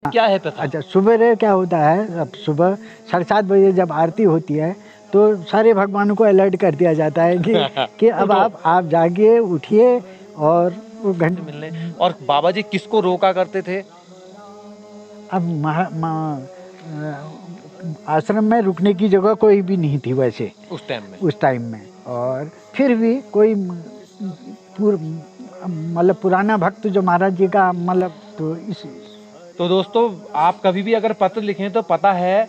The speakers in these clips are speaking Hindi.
क्या है प्रथा? अच्छा, सुबह क्या होता है, अब सुबह 7:30 बजे जब आरती होती है तो सारे भगवानों को अलर्ट कर दिया जाता है कि अब उठो। आप जागिए, उठिए और वो से मिलने। और बाबा जी किसको रोका करते थे? अब आश्रम में रुकने की जगह कोई भी नहीं थी वैसे उस टाइम में। उस टाइम में। और फिर भी कोई मतलब पुराना भक्त जो महाराज जी का मतलब तो इस तो दोस्तों, आप कभी भी अगर पत्र लिखें तो पता है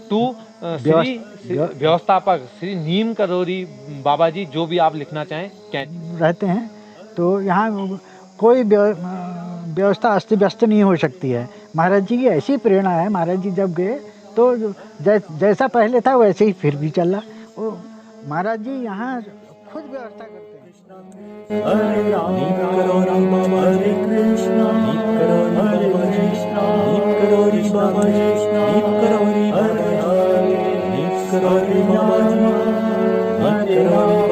टू श्री व्यवस्थापक श्री नीम करोरी बाबा जी, जो भी आप लिखना चाहें क्या रहते हैं। तो यहाँ कोई व्यवस्था अस्त व्यस्त नहीं हो सकती है। महाराज जी की ऐसी प्रेरणा है, महाराज जी जब गए तो जैसा पहले था वैसे ही फिर भी चला। वो महाराज जी यहाँ खुद व्यवस्था करते हैं। हरे राम हरे कृष्णा हरे कृष्णा करोरी बाबा कृष्णा करोरी हरे हरे करोरी हरे राम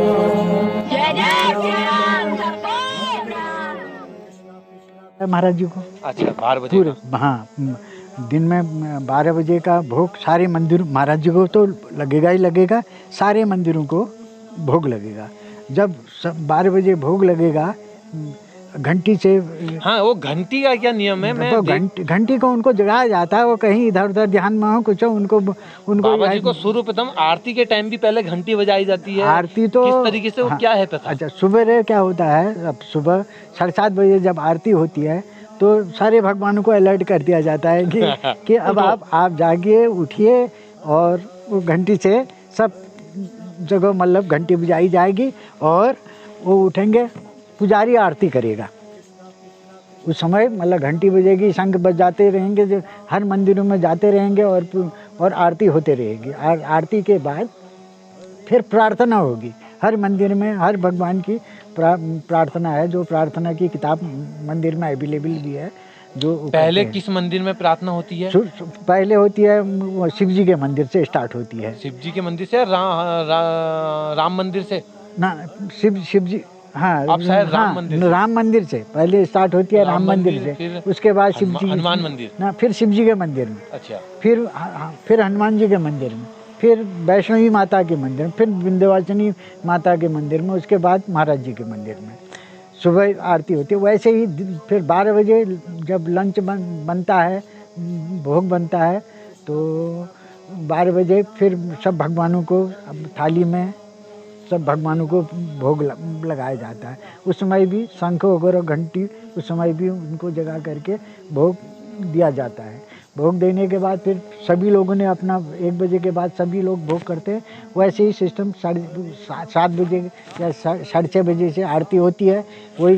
महाराज जी को अच्छा 12 बजे पूरे हाँ, दिन में 12 बजे का भोग सारे मंदिर, महाराज जी को तो लगेगा ही लगेगा, सारे मंदिरों को भोग लगेगा। जब 12 बजे भोग लगेगा घंटी से। हाँ, वो घंटी का क्या नियम है? मैं घंटी को उनको जगाया जाता है, वो कहीं इधर उधर ध्यान में हो कुछ उनको बाबा जी को सर्वप्रथम आरती के टाइम भी पहले घंटी बजाई जाती है। आरती तो किस तरीके से वो हाँ, क्या है प्रथा? अच्छा, सुबह क्या होता है, अब सुबह 7:30 बजे जब आरती होती है तो सारे भगवानों को अलर्ट कर दिया जाता है कि अब आप जागिए, उठिए और वो घंटी से सब जगह मतलब घंटी बजाई जाएगी और वो उठेंगे, पुजारी आरती करेगा। उस समय मतलब घंटी बजेगी, शंख बजाते रहेंगे, जो हर मंदिरों में जाते रहेंगे और आरती होते रहेगी। आरती के बाद फिर प्रार्थना होगी। हर मंदिर में हर भगवान की प्रार्थना है, जो प्रार्थना की किताब मंदिर में अवेलेबल भी है। जो पहले किस मंदिर में प्रार्थना होती है? पहले होती है शिव जी के मंदिर से स्टार्ट होती है। शिव जी के मंदिर से? राम मंदिर से? ना, शिव जी, हाँ, अब शायद राम मंदिर से पहले स्टार्ट होती है, राम मंदिर से, उसके बाद शिव जी, हनुमान मंदिर ना, फिर शिव जी के मंदिर में, अच्छा, फिर हनुमान जी के मंदिर में, फिर वैष्णवी माता के मंदिर में, फिर विंध्यवासिनी माता के मंदिर में, उसके बाद महाराज जी के मंदिर में सुबह आरती होती है। वैसे ही फिर 12 बजे जब लंच बनता है, भोग बनता है, तो 12 बजे फिर सब भगवानों को थाली में सब भगवानों को भोग लगाया जाता है। उस समय भी शंख वगैरह घंटी उस समय भी उनको जगा करके भोग दिया जाता है। भोग देने के बाद फिर सभी लोगों ने अपना 1 बजे के बाद सभी लोग भोग करते हैं। वैसे ही सिस्टम 7 बजे या 6:30 बजे से आरती होती है। वही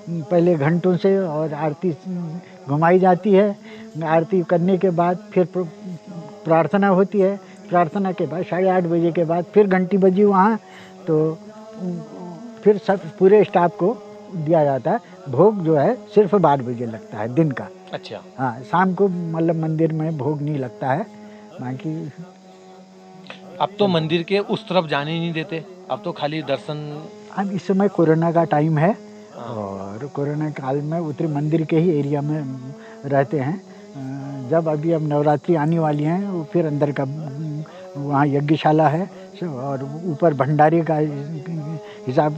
पहले घंटों से और आरती घुमाई जाती है। आरती करने के बाद फिर प्रार्थना होती है। प्रार्थना के बाद 8:30 बजे के बाद फिर घंटी बजी वहाँ, तो फिर सब पूरे स्टाफ को दिया जाता है। भोग जो है सिर्फ 12 बजे लगता है दिन का। अच्छा, हाँ, शाम को मतलब मंदिर में भोग नहीं लगता है। बाकी अब तो मंदिर के उस तरफ जाने ही नहीं देते, अब तो खाली दर्शन। अब इस समय कोरोना का टाइम है और कोरोना काल में उत्तरी मंदिर के ही एरिया में रहते हैं। जब अभी अब नवरात्रि आने वाली हैं, फिर अंदर का वहाँ यज्ञशाला है और ऊपर भंडारे का हिसाब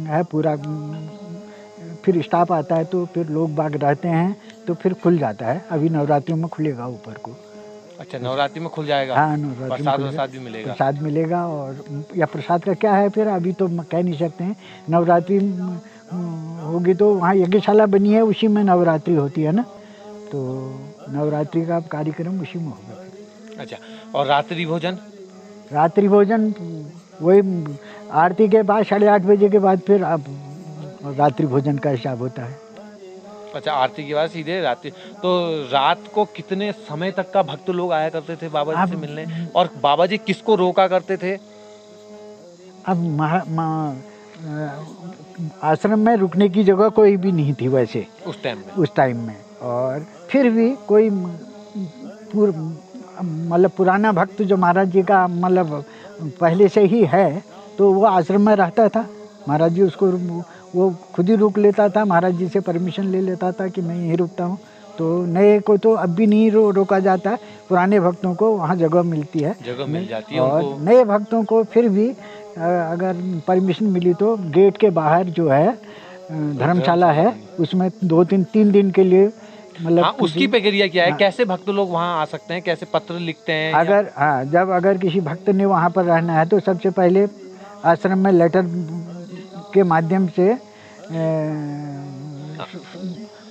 है पूरा। फिर स्टाफ आता है तो फिर लोग बाग रहते हैं, तो फिर खुल जाता है। अभी नवरात्रि में खुलेगा ऊपर को। अच्छा, नवरात्रि में खुल जाएगा? हाँ, नवरात्रि में प्रसाद भी मिलेगा? प्रसाद मिलेगा। और या प्रसाद का क्या है फिर अभी तो कह नहीं सकते हैं। नवरात्रि होगी तो वहाँ यज्ञशाला बनी है, उसी में नवरात्रि होती है ना, तो नवरात्रि का कार्यक्रम उसी में होगा। अच्छा, और रात्रि भोजन? रात्रि भोजन वही आरती के बाद 8:30 बजे के बाद फिर अब रात्रि भोजन का हिसाब होता है। अच्छा, आरती के बाद सीधे रात्रि। तो रात को कितने समय तक का भक्त लोग आया करते थे बाबा जी से मिलने? और बाबा जी किसको रोका करते थे? अब आश्रम में रुकने की जगह कोई भी नहीं थी वैसे उस टाइम में। और फिर भी कोई मतलब पुराना भक्त जो महाराज जी का मतलब पहले से ही है, तो वो आश्रम में रहता था। महाराज जी उसको वो खुद ही रुक लेता था, महाराज जी से परमिशन ले लेता था कि मैं यहीं रुकता हूँ। तो नए को तो अब भी नहीं रोका जाता, पुराने भक्तों को वहाँ जगह मिलती है, जगह मिल जाती है और उनको। नए भक्तों को फिर भी अगर परमिशन मिली तो गेट के बाहर जो है धर्मशाला है, उसमें 2-3 दिन के लिए मतलब हाँ, उसकी प्रक्रिया क्या है? हाँ। कैसे भक्त लोग वहाँ आ सकते हैं? कैसे पत्र लिखते हैं? अगर हाँ, जब अगर किसी भक्त ने वहाँ पर रहना है तो सबसे पहले आश्रम में लेटर के माध्यम से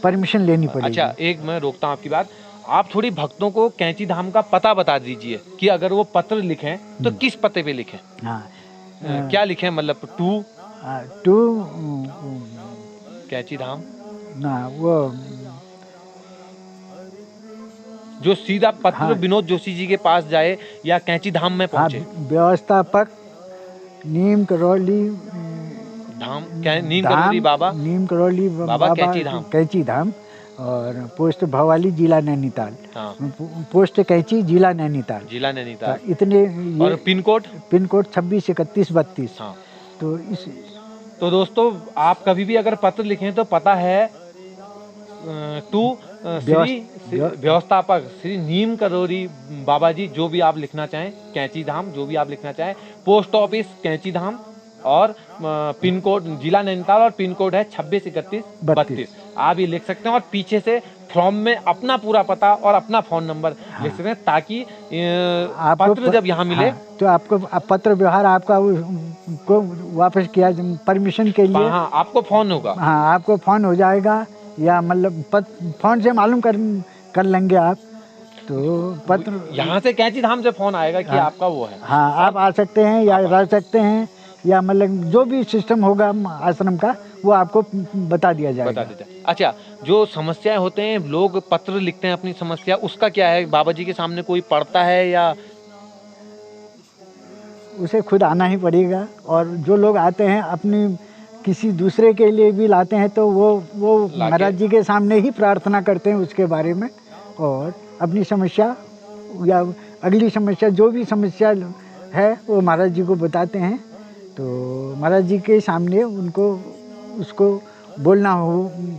परमिशन लेनी पड़ेगी। अच्छा, एक मैं रोकता हूँ आपकी बात। आप थोड़ी भक्तों को कैंची धाम का पता बता दीजिए कि अगर वो पत्र लिखें तो किस पते पे लिखें? हाँ, क्या लिखें? मतलब टू कैंची धाम, ना वो जो सीधा पत्र हाँ। विनोद जोशी जी के पास जाए या कैंची धाम में हाँ, पहुंचे? व्यवस्थापक नीम करौली धाम नीम करौली बाबा, नीम करौली बाबा कैंची धाम, और पोस्ट भवाली जिला नैनीताल। हाँ, पोस्ट कैंची जिला नैनीताल। जिला नैनीताल। इतने और पिन कोड 263132। हाँ। तो इस तो दोस्तों, आप कभी भी अगर पत्र लिखें तो पता है टू श्री व्यवस्थापक श्री नीम करौरी बाबा जी, जो भी आप लिखना चाहें, कैंची धाम जो भी आप लिखना चाहें, पोस्ट ऑफिस कैंची धाम, और पिन कोड जिला नैनीताल, और पिन कोड है 263132। आप ये लिख सकते हैं और पीछे से फॉर्म में अपना पूरा पता और अपना फोन नंबर लिख सकते हैं, ताकि पत्र जब यहाँ मिले तो आपको पत्र व्यवहार आपका को वापस किया परमिशन के लिए। हाँ, आपको फोन होगा। हाँ, आपको फोन हो जाएगा, या मतलब फोन से मालूम कर लेंगे आप, तो पत्र यहाँ से कैंची धाम से फोन आएगा कि आपका वो है। हाँ, आप आ सकते हैं या रह सकते हैं, या मतलब जो भी सिस्टम होगा आश्रम का वो आपको बता दिया जाएगा। अच्छा, जो समस्याएं होते हैं, लोग पत्र लिखते हैं अपनी समस्या, उसका क्या है? बाबा जी के सामने कोई पढ़ता है या उसे खुद आना ही पड़ेगा? और जो लोग आते हैं अपनी किसी दूसरे के लिए भी लाते हैं, तो वो महाराज जी के सामने ही प्रार्थना करते हैं उसके बारे में, और अपनी समस्या या अगली समस्या जो भी समस्या है वो महाराज जी को बताते हैं। तो महाराज जी के सामने उसको बोलना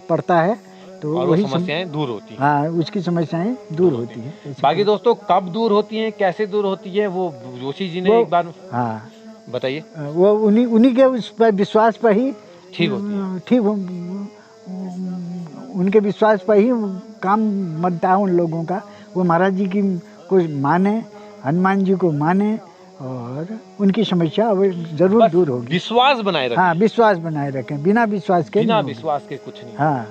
पड़ता है, तो और वही समस्याएं दूर होती हैं। हाँ, उसकी समस्याएं दूर होती हैं। बाकी दोस्तों, कब दूर होती हैं, कैसे दूर होती है, वो जोशी जी ने एक बार बताइए। वो उन्हीं के उस पर विश्वास पर ही ठीक होती है। ठीक, उनके विश्वास पर ही काम बनता है उन लोगों का। वो महाराज जी की को माने, हनुमान जी को माने, और उनकी समस्या जरूर दूर होगी। विश्वास बनाए रखें। हाँ, विश्वास बनाए रखें, बिना विश्वास के कुछ नहीं। हाँ।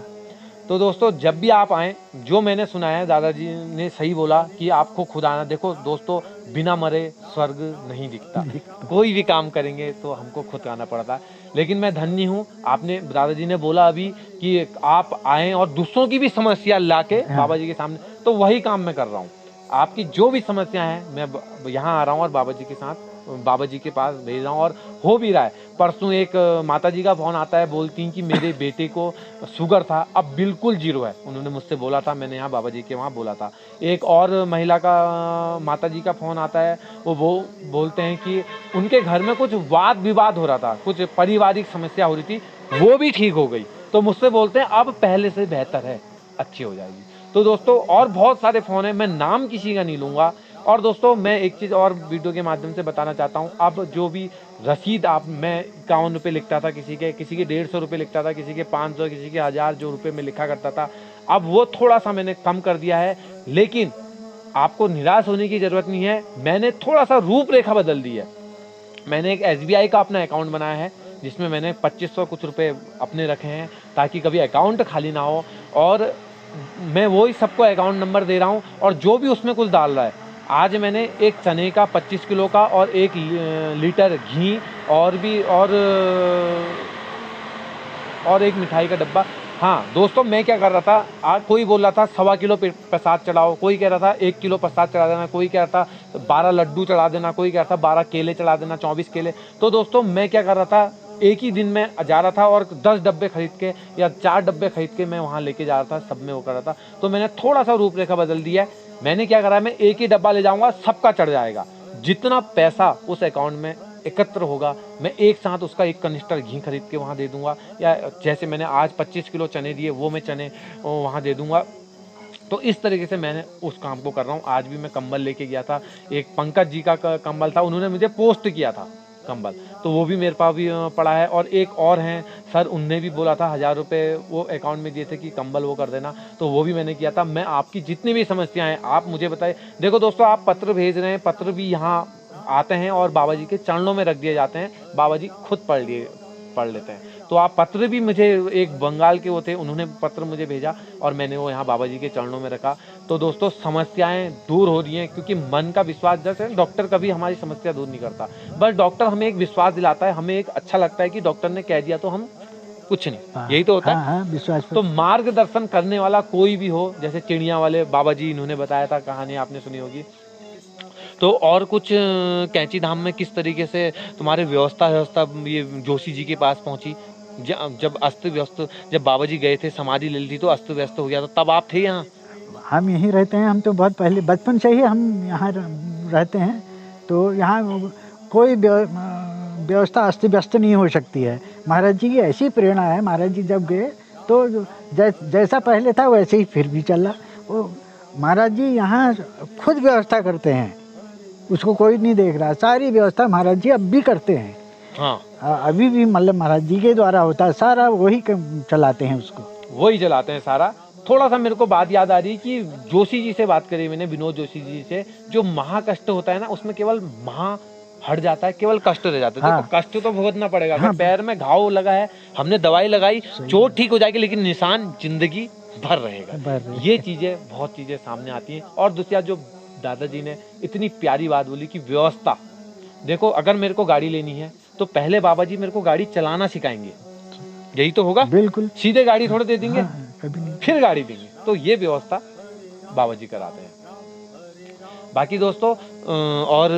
तो दोस्तों, जब भी आप आएँ, जो मैंने सुना है, दादाजी ने सही बोला कि आपको खुद आना। देखो दोस्तों, बिना मरे स्वर्ग नहीं दिखता। कोई भी काम करेंगे तो हमको खुद आना पड़ता है। लेकिन मैं धन्य हूँ, आपने दादाजी ने बोला अभी कि आप आएँ और दूसरों की भी समस्या लाके बाबा जी के सामने, तो वही काम मैं कर रहा हूँ। आपकी जो भी समस्या है, मैं यहाँ आ रहा हूँ और बाबा जी के साथ बाबा जी के पास भेज रहा हूँ, और हो भी रहा है। परसों एक माता जी का फोन आता है, बोलती हैं कि मेरे बेटे को शुगर था, अब बिल्कुल 0 है। उन्होंने मुझसे बोला था, मैंने यहाँ बाबा जी के वहाँ बोला था। एक और महिला का माता जी का फोन आता है, वो बोलते हैं कि उनके घर में कुछ वाद विवाद हो रहा था, कुछ पारिवारिक समस्या हो रही थी, वो भी ठीक हो गई। तो मुझसे बोलते हैं अब पहले से बेहतर है, अच्छी हो जाएगी। तो दोस्तों, और बहुत सारे फ़ोन हैं, मैं नाम किसी का नहीं लूँगा। और दोस्तों, मैं एक चीज़ और वीडियो के माध्यम से बताना चाहता हूँ। अब जो भी रसीद मैं 51 रुपये लिखता था, किसी के 150 रुपये लिखता था, किसी के 500, किसी के 1000 जो रुपये में लिखा करता था, अब वो थोड़ा सा मैंने कम कर दिया है। लेकिन आपको निराश होने की ज़रूरत नहीं है, मैंने थोड़ा सा रूपरेखा बदल दी है। मैंने एक SBI का अपना अकाउंट बनाया है, जिसमें मैंने 2500 कुछ रुपये अपने रखे हैं, ताकि कभी अकाउंट खाली ना हो। और मैं वही सबको अकाउंट नंबर दे रहा हूँ, और जो भी उसमें कुछ डाल रहा है, आज मैंने एक चने का 25 किलो का और 1 लीटर घी और एक मिठाई का डब्बा। हाँ दोस्तों, मैं क्या कर रहा था, आज कोई बोल रहा था 1.25 किलो प्रसाद चढ़ाओ, कोई कह रहा था 1 किलो प्रसाद चढ़ा देना, कोई कह रहा था 12 लड्डू चढ़ा देना, कोई कह रहा था 12 केले चढ़ा देना, 24 केले। तो दोस्तों, मैं क्या कर रहा था, एक ही दिन में जा रहा था और 10 डब्बे खरीद के या 4 डब्बे खरीद के मैं वहाँ लेके जा रहा था, सब में वो कर रहा था। तो मैंने थोड़ा सा रूपरेखा बदल दिया है। मैंने क्या करा, मैं एक ही डब्बा ले जाऊँगा, सबका चढ़ जाएगा। जितना पैसा उस अकाउंट में एकत्र होगा, मैं एक साथ उसका 1 कनिस्टर घी खरीद के वहाँ दे दूँगा, या जैसे मैंने आज 25 किलो चने दिए, वो मैं चने वहाँ दे दूँगा। तो इस तरीके से मैंने उस काम को कर रहा हूँ। आज भी मैं कंबल लेके गया था, एक पंकज जी का कंबल था, उन्होंने मुझे पोस्ट किया था कंबल, तो वो भी मेरे पास भी पड़ा है। और एक और हैं सर, उनने भी बोला था 1000 रुपये वो अकाउंट में दिए थे कि कंबल वो कर देना, तो वो भी मैंने किया था। मैं आपकी जितनी भी समस्याएं हैं आप मुझे बताइए। देखो दोस्तों, आप पत्र भेज रहे हैं, पत्र भी यहाँ आते हैं और बाबा जी के चरणों में रख दिए जाते हैं, बाबा जी खुद पढ़ लेते हैं। तो आप पत्र भी, मुझे एक बंगाल के वो थे, उन्होंने पत्र मुझे भेजा और मैंने वो यहाँ बाबा जी के चरणों में रखा। तो दोस्तों, समस्याएं दूर हो रही हैं, क्योंकि मन का विश्वास, जैसे डॉक्टर कभी हमारी समस्या दूर नहीं करता, बस डॉक्टर हमें एक विश्वास दिलाता है, हमें एक अच्छा लगता है कि डॉक्टर ने कह दिया तो हम कुछ नहीं, यही तो होता है। विश्वास। तो मार्गदर्शन करने वाला कोई भी हो, जैसे चिड़िया वाले बाबा जी, इन्होंने बताया था, कहानी आपने सुनी होगी। तो और कुछ कैंची धाम में किस तरीके से तुम्हारे व्यवस्था ये जोशी जी के पास पहुंची? जब अस्त व्यस्त, जब बाबा जी गए थे, समाधि ले ली थी तो अस्त व्यस्त हो गया था, तब आप थे यहाँ? हम यहीं रहते हैं, हम तो बहुत पहले बचपन से ही हम यहाँ रहते हैं, तो यहाँ कोई व्यवस्था अस्त व्यस्त नहीं हो सकती है। महाराज जी की ऐसी प्रेरणा है, महाराज जी जब गए तो जैसा पहले था वैसे ही फिर भी चला। वो महाराज जी यहाँ खुद व्यवस्था करते हैं, उसको कोई नहीं देख रहा, सारी व्यवस्था महाराज जी अब भी करते हैं। हाँ, अभी भी मतलब महाराज जी के द्वारा होता है सारा, वही चलाते हैं, उसको वही चलाते हैं सारा। थोड़ा सा मेरे को बात याद आ रही कि जोशी जी से बात करी मैंने, विनोद जोशी जी से, जो महाकष्ट होता है ना, उसमें केवल महा हट जाता है, केवल कष्ट रह जाता है। हाँ। तो कष्ट तो भुगतना पड़ेगा। हाँ। पैर में घाव लगा है, हमने दवाई लगाई, चोट ठीक हो जाएगी, लेकिन निशान जिंदगी भर रहेगा। ये चीजें, बहुत चीजें सामने आती हैं। और दूसरा, जो दादाजी ने इतनी प्यारी बात बोली कि व्यवस्था, देखो अगर मेरे को गाड़ी लेनी है तो पहले बाबा जी मेरे को गाड़ी चलाना सिखाएंगे, यही तो होगा। बिल्कुल, सीधे गाड़ी थोड़े दे देंगे। हाँ, कभी नहीं। फिर गाड़ी देंगे, तो ये व्यवस्था बाबा जी कराते हैं। बाकी दोस्तों, और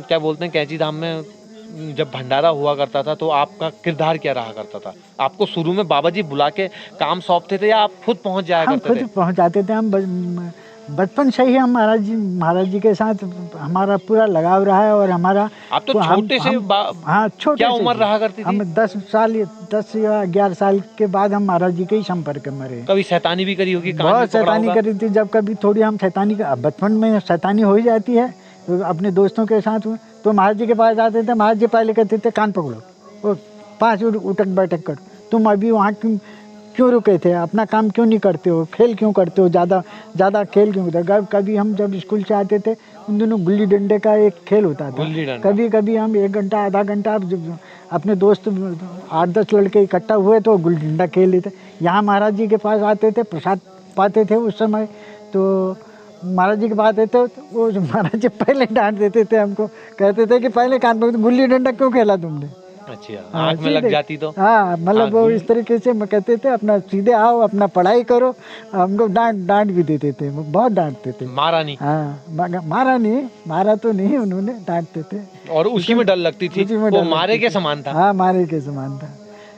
क्या बोलते हैं, कैंची धाम में जब भंडारा हुआ करता था तो आपका किरदार क्या रहा करता था? आपको शुरू में बाबा जी बुला के काम सौंपते थे या आप खुद पहुंच जाया करते थे? खुद पहुंचाते थे। हम बचपन से ही हम महाराज जी के साथ हमारा पूरा लगाव रहा है। और हमारा, आप तो छोटे से, हाँ छोटे, क्या उम्र रहा करती थी? हम 10 या 11 साल के बाद हम महाराज जी के ही संपर्क में रहे। कभी शैतानी भी करी होगी? बहुत शैतानी करी थी। जब कभी थोड़ी हम शैतानी, बचपन में शैतानी हो ही जाती है, तो अपने दोस्तों के साथ तो महाराज जी के पास आते थे। महाराज जी पहले कहते थे, कान पकड़ो और 5 उठक बैठक करो, तुम अभी वहाँ क्यों रुके थे, अपना काम क्यों नहीं करते हो, खेल क्यों करते हो, ज़्यादा खेल क्यों करते हो। कभी हम जब स्कूल से आते थे, उन दिनों गुल्ली डंडे का एक खेल होता था। कभी हम 1 घंटा आधा घंटा अपने दोस्त 8-10 लड़के इकट्ठा हुए तो गुल्ली डंडा खेल लेते। यहाँ महाराज जी के पास आते थे, प्रसाद पाते थे उस समय, तो महाराज जी के पास आते थे, वो महाराज जी पहले डांट देते थे हमको, कहते थे कि पहले कान पकड़, गुल्ली डंडा क्यों खेला तुमने? अच्छा, आँख में लग जाती तो? हाँ, मतलब वो इस तरीके से कहते थे, अपना सीधे आओ, अपना पढ़ाई करो। हमको डांट भी देते थे, बहुत डांटते थे। मारा नहीं? हाँ, मारा तो नहीं, उन्होंने डांटते थे। और उसी में डर लगती थी, वो मारे के समान था? हाँ, मारे के समान था।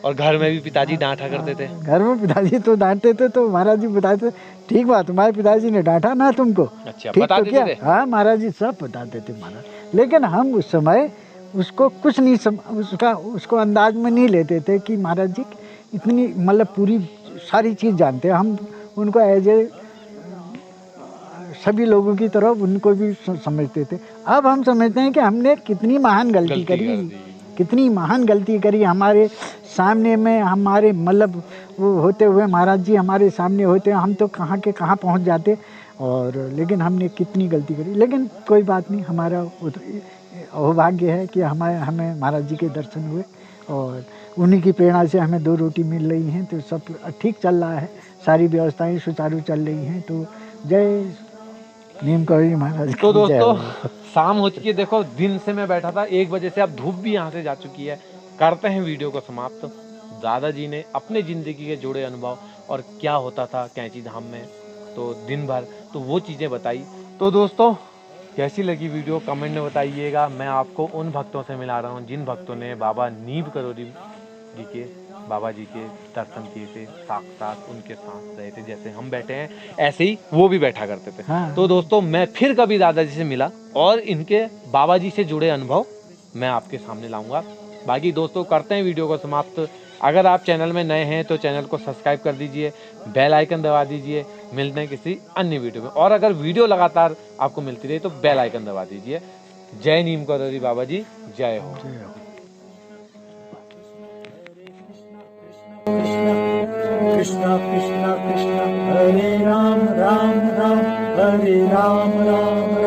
और घर में भी पिताजी डांटा करते थे? घर में पिताजी तो डांटते थे, तो महाराज जी बताते थे, ठीक बात, तुम्हारे पिताजी ने डांटा ना तुमको? अच्छा, बताते थे? हाँ, महाराज जी सब बताते थे महाराज। लेकिन हम उस समय उसको कुछ नहीं उसको अंदाज में नहीं लेते थे कि महाराज जी इतनी, मतलब पूरी सारी चीज़ जानते हैं। हम उनको एज ए सभी लोगों की तरफ उनको भी समझते थे। अब हम समझते हैं कि हमने कितनी महान गलती करी, कितनी महान गलती करी। हमारे सामने में, हमारे मतलब वो होते हुए महाराज जी हमारे सामने होते, हम तो कहाँ के कहाँ पहुँच जाते। और लेकिन हमने कितनी गलती करी, लेकिन कोई बात नहीं, हमारा सौभाग्य है कि हमें महाराज जी के दर्शन हुए और उन्हीं की प्रेरणा से हमें 2 रोटी मिल रही हैं, तो सब ठीक चल रहा है, सारी व्यवस्थाएं सुचारू चल रही हैं। तो जय नीम करोड़ी महाराज। तो दोस्तों, शाम हो चुकी है, देखो दिन से मैं बैठा था 1 बजे से, अब धूप भी यहाँ से जा चुकी है। करते हैं वीडियो को समाप्त। दादाजी ने अपने ज़िंदगी के जुड़े अनुभव और क्या होता था कैंची धाम में, तो दिन भर, तो वो चीज़ें बताई। तो दोस्तों, कैसी लगी वीडियो कमेंट में बताइएगा। मैं आपको उन भक्तों से मिला रहा हूँ जिन भक्तों ने बाबा नीम करोड़ी जी के, बाबा जी के दर्शन किए थे, साक्षात उनके साथ रहे थे। जैसे हम बैठे हैं ऐसे ही वो भी बैठा करते थे। हाँ। तो दोस्तों, मैं फिर कभी दादाजी से मिला और इनके बाबा जी से जुड़े अनुभव मैं आपके सामने लाऊंगा। बाकी दोस्तों, करते हैं वीडियो को समाप्त। अगर आप चैनल में नए हैं तो चैनल को सब्सक्राइब कर दीजिए, बेल आइकन दबा दीजिए मिलते हैं किसी अन्य वीडियो में। और अगर वीडियो लगातार आपको मिलती रही तो बेल आइकन दबा दीजिए। जय नीम करौरी बाबा जी, जय हो। कृष्णा कृष्णा कृष्णा हरे राम राम राम हरे राम राम